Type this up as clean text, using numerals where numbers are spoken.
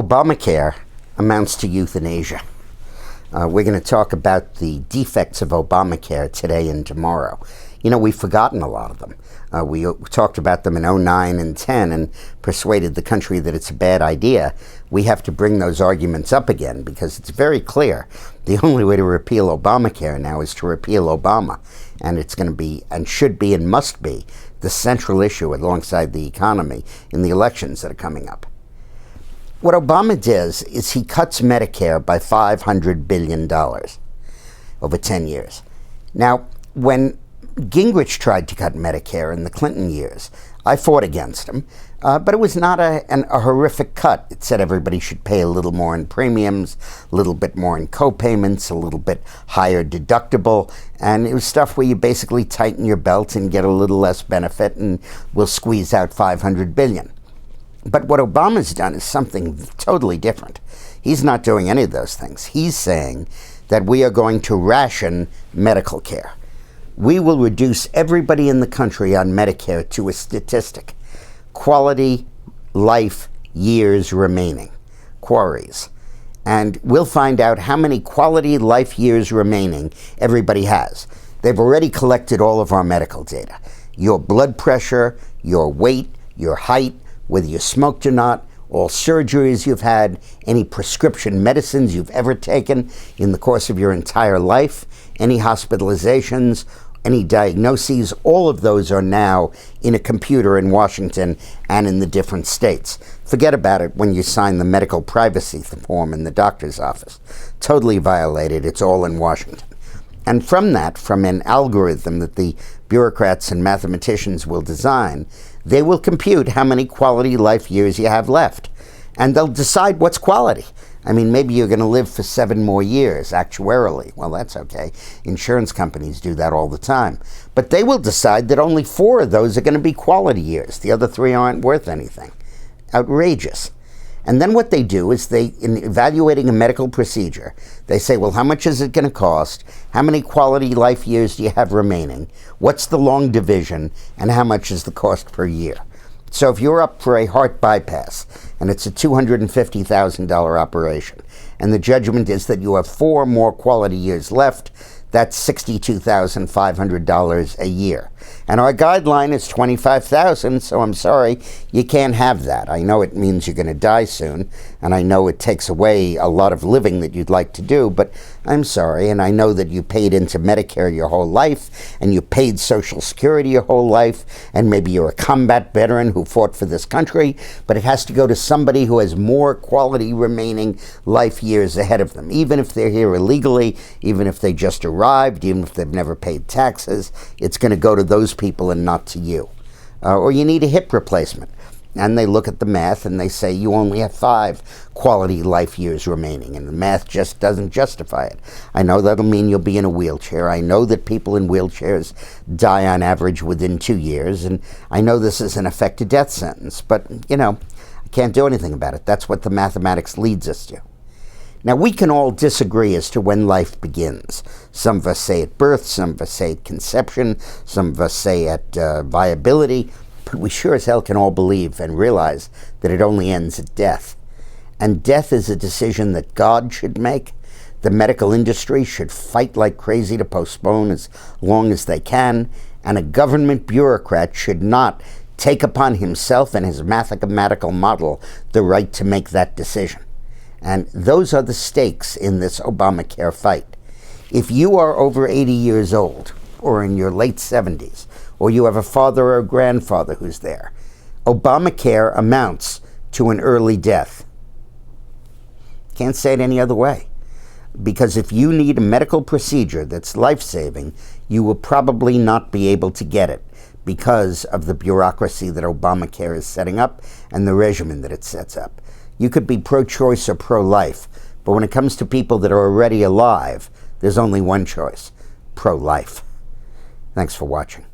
Obamacare amounts to euthanasia. We're going to talk about the defects of Obamacare today and tomorrow. You know, we've forgotten a lot of them. We talked about them in 2009 and 10 and persuaded the country that it's a bad idea. We have to bring those arguments up again because it's very clear the only way to repeal Obamacare now is to repeal Obama. And it's going to be, and should be, and must be, the central issue alongside the economy in the elections that are coming up. What Obama does is he cuts Medicare by $500 billion over 10 years. Now, when Gingrich tried to cut Medicare in the Clinton years, I fought against him, but it was not a horrific cut. It said everybody should pay a little more in premiums, a little bit more in co-payments, a little bit higher deductible, and it was stuff where you basically tighten your belt and get a little less benefit and we'll squeeze out $500 billion. But what Obama's done is something totally different. He's not doing any of those things. He's saying that we are going to ration medical care. We will reduce everybody in the country on Medicare to a statistic. Quality life years remaining. QARYs. And we'll find out how many quality life years remaining everybody has. They've already collected all of our medical data. Your blood pressure, your weight, your height, whether you smoked or not, all surgeries you've had, any prescription medicines you've ever taken in the course of your entire life, any hospitalizations, any diagnoses, all of those are now in a computer in Washington and in the different states. Forget about it when you sign the medical privacy form in the doctor's office. Totally violated. It's all in Washington. And from that, from an algorithm that the bureaucrats and mathematicians will design, they will compute how many quality life years you have left. And they'll decide what's quality. I mean, maybe you're going to live for 7 more years, actuarially. Well, that's okay. Insurance companies do that all the time. But they will decide that only 4 of those are going to be quality years. The other 3 aren't worth anything. Outrageous. And then what they do is in evaluating a medical procedure, they say, well, how much is it going to cost? How many quality life years do you have remaining? What's the long division? And how much is the cost per year? So if you're up for a heart bypass, and it's a $250,000 operation, and the judgment is that you have 4 more quality years left, that's $62,500 a year. And our guideline is $25,000, so I'm sorry, you can't have that. I know it means you're going to die soon, and I know it takes away a lot of living that you'd like to do, but I'm sorry, and I know that you paid into Medicare your whole life, and you paid Social Security your whole life, and maybe you're a combat veteran who fought for this country, but it has to go to somebody who has more quality remaining life years ahead of them, even if they're here illegally, even if they just arrived, even if they've never paid taxes. It's going to go to those people and not to you. Or you need a hip replacement. And they look at the math and they say you only have 5 quality life years remaining, and the math just doesn't justify it. I know that'll mean you'll be in a wheelchair. I know that people in wheelchairs die on average within 2 years, and I know this is in effect a death sentence, but, you know, I can't do anything about it. That's what the mathematics leads us to. Now, we can all disagree as to when life begins. Some of us say at birth, some of us say at conception, some of us say at viability, but we sure as hell can all believe and realize that it only ends at death. And death is a decision that God should make. The medical industry should fight like crazy to postpone as long as they can, and a government bureaucrat should not take upon himself and his mathematical model the right to make that decision. And those are the stakes in this Obamacare fight. If you are over 80 years old, or in your late 70s, or you have a father or a grandfather who's there, Obamacare amounts to an early death. Can't say it any other way. Because if you need a medical procedure that's life-saving, you will probably not be able to get it because of the bureaucracy that Obamacare is setting up and the regimen that it sets up. You could be pro-choice or pro-life, but when it comes to people that are already alive, there's only one choice: pro-life. Thanks for watching.